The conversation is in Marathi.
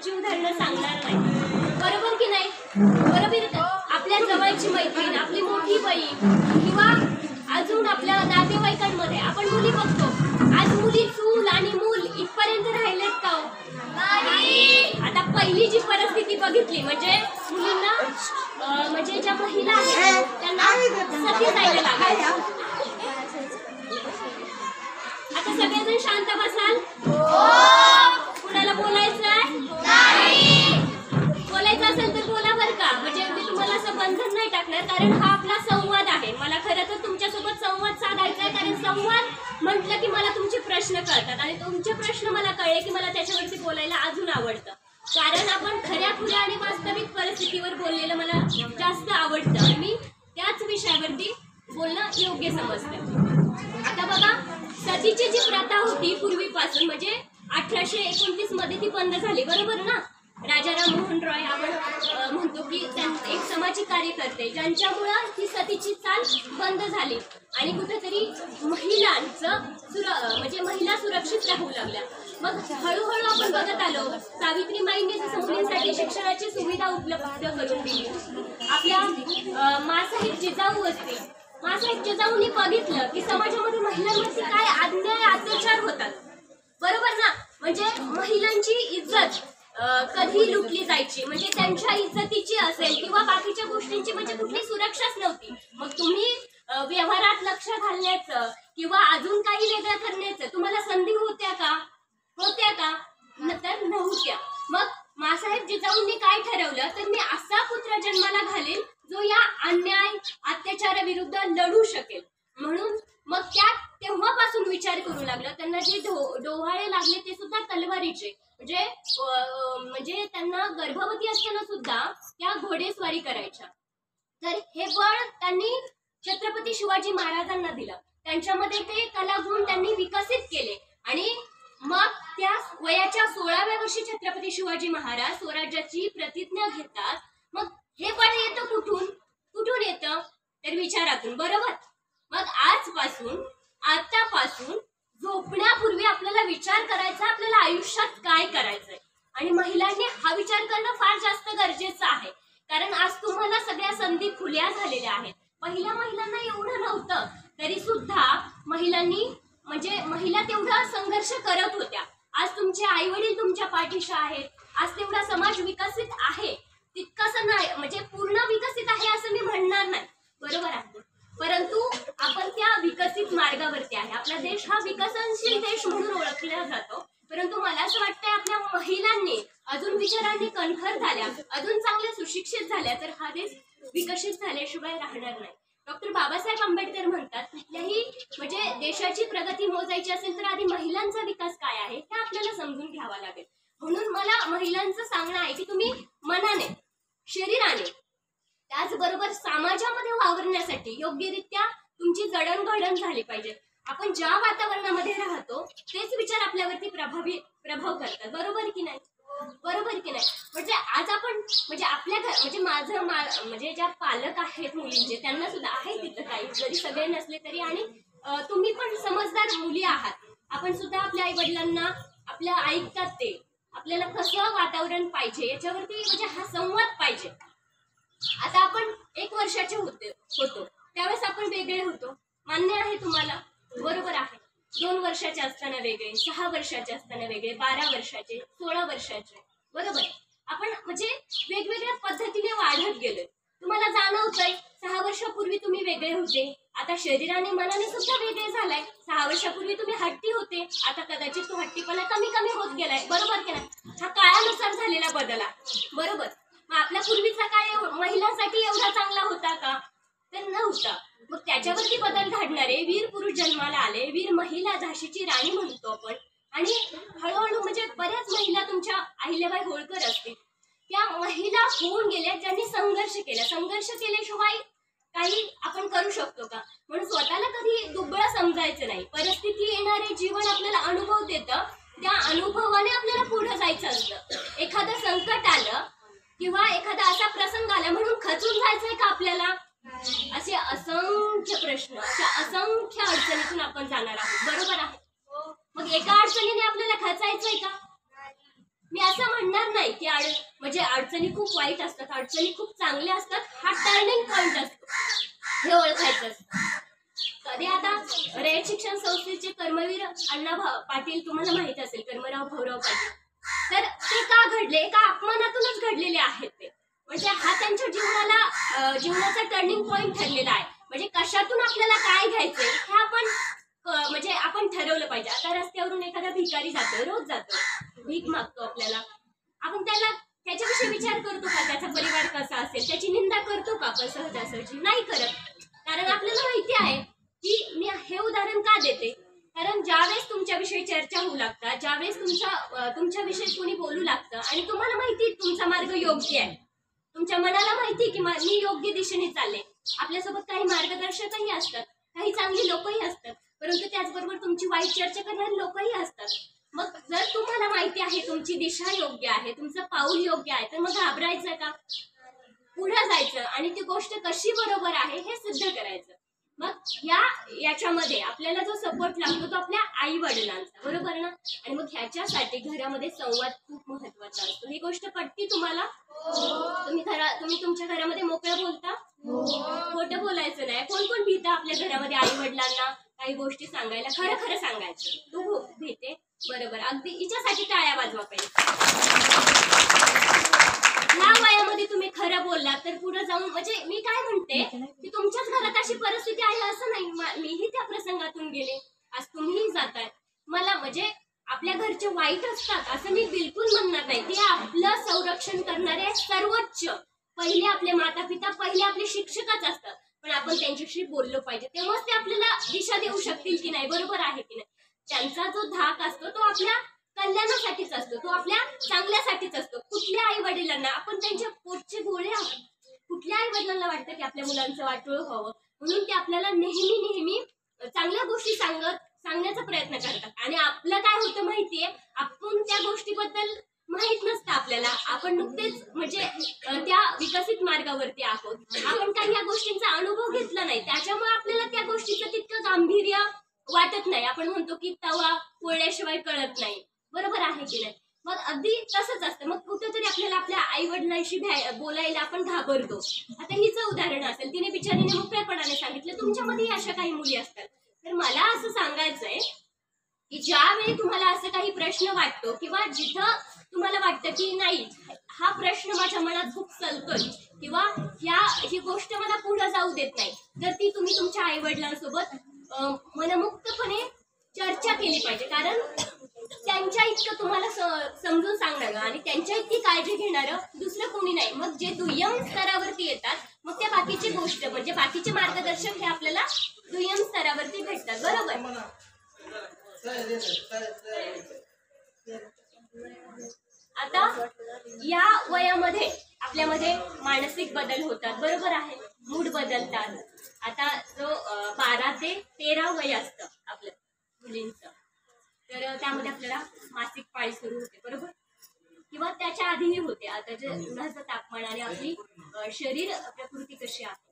नावाची उदाहरणं सांगणार नाही, बरोबर की नाही? बरोबर. आपल्या जवळची मैत्रीण, आपली मोठी बहीण किंवा अजून आपल्या नातेवाईकांमध्ये आपण मुली बघतो. आज मुली चूल आणि मूल इथपर्यंत राहिलेत का हो? नाही. आता पहिली जी परिस्थिती बघितली म्हणजे मुलींना म्हणजे ज्या महिला आहेत त्यांना सती जायला लागायचं. आता सगळेजण शांत बसाल? कुणाला बोलायचं आहे? नाही. बोलायचं असेल तर बोला बरं का, म्हणजे मी तुम्हाला असं बंधन नाही टाकणार, कारण हा आपला संवाद आहे. मला खरं तर तुमच्यासोबत संवाद साधायचा आहे, कारण संवाद म्हटलं की मला तुमचे प्रश्न कळतात आणि तुमचे प्रश्न मला कळले की मला त्याच्यावरती बोलायला अजून आवडतं. कारण आपण खऱ्या आणि वास्तविक परिस्थितीवर बोललेलं मला जास्त आवडतं आणि मी त्याच विषयावरती बोलणं योग्य समजतं. आता बघा, सतीची जी प्रथा होती पूर्वीपासून म्हणजे 1829 मध्ये ती बंद झाली, बरोबर ना? राजा राममोहन रॉय आपण म्हणतो की एक सामाजिक कार्यकर्ते ज्यांच्यामुळं ही सतीची चाल बंद झाली आणि कुठेतरी महिलांचं म्हणजे महिला सुरक्षित राहू लागल्या. मग हळूहळू आपण बघत आलो, सावित्रीबाईंनी मुलींसाठी शिक्षणाची सुविधा उपलब्ध करून दिली. आपल्या मासाहेब जिजाऊ असतील, मासाहेब जिजाऊंनी बघितलं की समाजामध्ये महिलांवरती काय अन्याय अत्याचार होतात, बरोबर ना? म्हणजे महिलांची इज्जत कधी लुटली जायची, म्हणजे त्यांच्या इज्जतीची असेल किंवा बाकीच्या गोष्टींची म्हणजे कुठली सुरक्षाच नव्हती. मग तुम्ही व्यवहारात लक्ष घालण्याचं किंवा अजून काही वेगळं करण्याचं तुम्हाला संधी होत्या का? तर नव्हत्या. मग मासाहेब जिजाऊंनी काय ठरवलं, तर मी असा पुत्र जन्माला घालेल जो या अन्याय अत्याचाराविरुद्ध लढू शकेल. म्हणून मग त्या तेव्हापासून विचार करू लागला. त्यांना जे डोहाळे लागले ते सुद्धा तलवारीचे, म्हणजे त्यांना गर्भवती असताना सुद्धा त्या घोडेस्वारी करायच्या. तर हे बळ त्यांनी छत्रपती शिवाजी महाराजांना दिलं. त्यांच्यामध्ये ते कलागुण त्यांनी विकसित केले आणि मग त्या वयाच्या 16व्या वर्षी छत्रपती शिवाजी महाराज स्वराज्याची प्रतिज्ञा घेतात. मग हे बळ येतं कुठून येतं? तर विचारातून, बरोबर. मग आतापासून झोपण्यापूर्वी आपल्याला विचार करायचा, आपल्याला आयुष्यात काय करायचंय. आणि महिलांनी हा विचार करणं फार जास्त गरजेचं आहे, कारण आज तुम्हाला सगळ्या संधी खुल्या झालेल्या आहेत. पहिल्या महिलांना एवढं नव्हतं, तरी सुद्धा महिलांनी म्हणजे महिला तेवढा संघर्ष करत होत्या. आज तुमचे आई वडील तुमच्या पाठीशी आहेत, आज तेवढा समाज विकसित आहे, तितकासा नाही म्हणजे पूर्ण विकसित आहे असं मी म्हणणार नाही, बरोबर आहे. परंतु आपण त्या विकसित मार्गावरती आहे. आपला देश हा विकसनशील देश म्हणून ओळखला जातो. परंतु मला असं वाटतंय आपल्या महिलांनी अजून विचारांनी कणखर झाल्या, अजून चांगल्या सुशिक्षित झाल्या तर हा देश विकसित झाल्याशिवाय राहणार नाही. डॉक्टर बाबासाहेब आंबेडकर म्हणतात, कुठल्याही म्हणजे देशाची प्रगती मोजायची असेल तर आधी महिलांचा विकास काय आहे हे आपल्याला समजून घ्यावा लागेल. म्हणून मला महिलांचं सांगणं आहे की तुम्ही मनाने, शरीराने, त्याचबरोबर समाजामध्ये वावरण्यासाठी योग्यरित्या तुमची जडणघडण झाली पाहिजे. आपण ज्या वातावरणामध्ये राहतो तेच विचार आपल्यावरती प्रभाव करतात, बरोबर की नाही? म्हणजे आज आपण म्हणजे आपल्या म्हणजे माझं म्हणजे ज्या पालक आहेत मुलींचे त्यांना सुद्धा आहे तिथं काही, जरी सगळे नसले तरी, आणि तुम्ही पण समजदार मुली आहात. आपण सुद्धा आपल्या आई वडिलांना आपल्या ऐकतात ते आपल्याला कसं वातावरण पाहिजे याच्यावरती म्हणजे हा संवाद पाहिजे. आता आपण 1 वर्षाचे होतो त्यावेळेस आपण वेगळे होतो, मान्य आहे तुम्हाला? बरोबर आहे. 2 वर्षाचे असताना वेगळे, 6 वर्षाचे असताना वेगळे, 12 वर्षाचे, 16 वर्षाचे, बरोबर. आपण म्हणजे वेगवेगळ्या पद्धतीने वाढत गेलोय. तुम्हाला जाणवतंय 6 वर्षापूर्वी तुम्ही वेगळे होते, आता शरीराने मनाने सुद्धा वेगळे झालाय. 6 वर्षापूर्वी तुम्ही हट्टी होते, आता कदाचित तो हट्टीपणा कमी होत गेलाय, बरोबर की नाही? हा काळानुसार झालेला बदल आहे, बरोबर. मग आपल्या पूर्वीचा काळ महिलांसाठी एवढा चांगला होता का? तर नव्हता. मग त्याच्यावरती बदल घडणारे वीर पुरुष जन्माला आले, वीर महिला, झाशीची राणी म्हणतो आपण. आणि हळूहळू म्हणजे बऱ्याच महिला तुमच्या अहिल्याबाई होळकर असतील, त्या महिला होऊन गेल्या ज्यांनी संघर्ष केला. संघर्ष केल्याशिवाय काही आपण करू शकतो का? म्हणून स्वतःला कधी दुबळं समजायचं नाही. परिस्थिती येणारे जीवन आपल्याला अनुभव देतं, त्या अनुभवाने आपल्याला पुढे जायचं असतं. एखादं संकट आलं किंवा एखादा असा प्रसंग आला म्हणून खचून जायचंय का आपल्याला? असे असंख्य प्रश्न, अशा असंख्य अडचणीतून आपण जाणार आहोत, बरोबर आहे. मग एका अडचणीने आपल्याला खचायचंय का? मी असं म्हणणार नाही की म्हणजे अडचणी खूप वाईट असतात, अडचणी खूप चांगल्या असतात. हा टर्निंग पॉइंट असतो, हे ओळखायचं असतं. कधी आता रयत शिक्षण संस्थेचे कर्मवीर अण्णा पाटील तुम्हाला माहित असेल, कर्मराव भाऊराव पाटील, तर ते का घडले? एका अपमानातूनच घडलेले आहेत ते. म्हणजे हा त्यांच्या जीवनाचा टर्निंग पॉइंट ठरलेला आहे. म्हणजे कशातून आपल्याला काय घ्यायचंय हे आपण ठरवलं पाहिजे. आता रस्त्यावरून एखादा भिकारी जातो, रोज जातो, भीक मागतो आपल्याला, आपण त्याच्याविषयी विचार करतो का? त्याचा परिवार कसा असेल, त्याची निंदा करतो का आपण सहजासहजी? नाही करत. कारण आपल्याला माहिती आहे की मी हे उदाहरण का देते, कारण ज्यावेळेस तुमच्याविषयी चर्चा होऊ लागतात, ज्यावेळेस तुमच्याविषयी कोणी बोलू लागतं आणि तुम्हाला माहिती तुमचा मार्ग योग्य आहे, तुमच्या मनाला माहिती की मी योग्य दिशेने चालले, आपल्यासोबत काही मार्गदर्शकही असतात, काही चांगली लोकही असतात, परंतु त्याचबरोबर तुमची वाईट चर्चा करणारी लोकही असतात. मग जर तुम्हाला माहिती आहे तुमची दिशा योग्य आहे, तुमचं पाऊल योग्य आहे, तर मग घाबरायचं का? पुढे जायचं आणि ती गोष्ट कशी बरोबर आहे हे सिद्ध करायचं. मग याच्यामध्ये आपल्याला जो सपोर्ट लागतो तो आपल्या आई वडिलांचा, बरोबर ना? आणि मग ह्याच्यासाठी घरामध्ये संवाद खूप महत्वाचा असतो. ही गोष्ट पटती तुम्हाला? तुम्ही तुमच्या घरामध्ये मोकळं बोलता? खोटं बोलायचं नाही. कोण कोण भीतं आपल्या घरामध्ये आई वडिलांना काही गोष्टी सांगायला? खरं खरं सांगायचं. तू भीते? बरोबर. अगदी हिच्यासाठी टाळ्या वाजवा पाहिजे. ह्या वयामध्ये तुम्ही खरं बोललात तर पुढे जाऊन, म्हणजे मी काय म्हणते की तुमच्याच घरात अशी परिस्थिती आहे असं नाही, मीही त्या प्रसंगातून गेले, आज तुम्हीही जाताय. मला म्हणजे आपल्या घरचे वाईट असतात असं मी बिलकुल म्हणणार नाही. ते आपलं संरक्षण करणारे सर्वोच्च पहिले आपले माता पिता, पहिले आपले शिक्षकच असतात. पण आपण त्यांच्याशी बोललो पाहिजे, तेव्हाच ते आपल्याला दिशा देऊ शकतील की नाही, बरोबर आहे की नाही? त्यांचा जो धाक असतो तो आपल्या कल्याणासाठीच असतो, तो आपल्या चांगल्यासाठीच असतो. कुठल्या आई वडिलांना आपण त्यांच्या पोटचे गोळे आहोत, कुठल्या आई वडिलांना वाटतं की आपल्या मुलांचं वाटोळं व्हावं, म्हणून ते आपल्याला नेहमी चांगल्या गोष्टी सांगण्याचा प्रयत्न करतात. आणि आपलं काय होतं माहितीये, आपण त्या गोष्टीबद्दल माहित नसतं आपल्याला, आपण नुकतेच म्हणजे त्या विकसित मार्गावरती आहोत, आपण काही या गोष्टींचा अनुभव घेतला नाही, त्याच्यामुळे आपल्याला त्या गोष्टीचं तितकं गांभीर्य वाटत नाही. आपण म्हणतो की तवा पोळल्याशिवाय कळत नाही, बरोबर आहे की नाही? मग अगदी तसंच असतं. मग कुठेतरी आपल्याला आपल्या आई वडिलांशी बोलायला आपण घाबरतो. आता हिचं उदाहरण असेल, तिने बिचारीने मोकळेपणाने सांगितलं. तुमच्यामध्ये अशा काही मुली असतात. तर मला असं सांगायचंय की ज्यावेळी तुम्हाला असं काही प्रश्न वाटतो किंवा जिथं तुम्हाला वाटतं की नाही, हा प्रश्न माझ्या मनात खूप सलतोय किंवा ही गोष्ट मला पुढे जाऊ देत नाही, तर ती तुम्ही तुमच्या आई वडिलांसोबत मनमुक्तपणे चर्चा केली पाहिजे. कारण त्यांच्या इतकं तुम्हाला समजून सांगणार आणि त्यांच्या इतकी काळजी घेणारं दुसरं कोणी नाही. मग जे दुय्यम स्तरावरती येतात, मग त्या बाकीची गोष्ट म्हणजे बाकीचे मार्गदर्शक हे आपल्याला दुय्यम स्तरावरती भेटतात, बरोबर? आता या वयामध्ये आपल्यामध्ये मानसिक बदल होतात, बरोबर आहे, मूड बदलतात. आता जो 12 ते 13 वय असतं आपलं मुलींचं, तर त्यामध्ये आपल्याला मासिक पाळी सुरू होते, बरोबर? किंवा त्याच्या आधीही होते. आता जे उन्हाचं तापमान आणि आपली शरीर प्रकृती कशी आहे,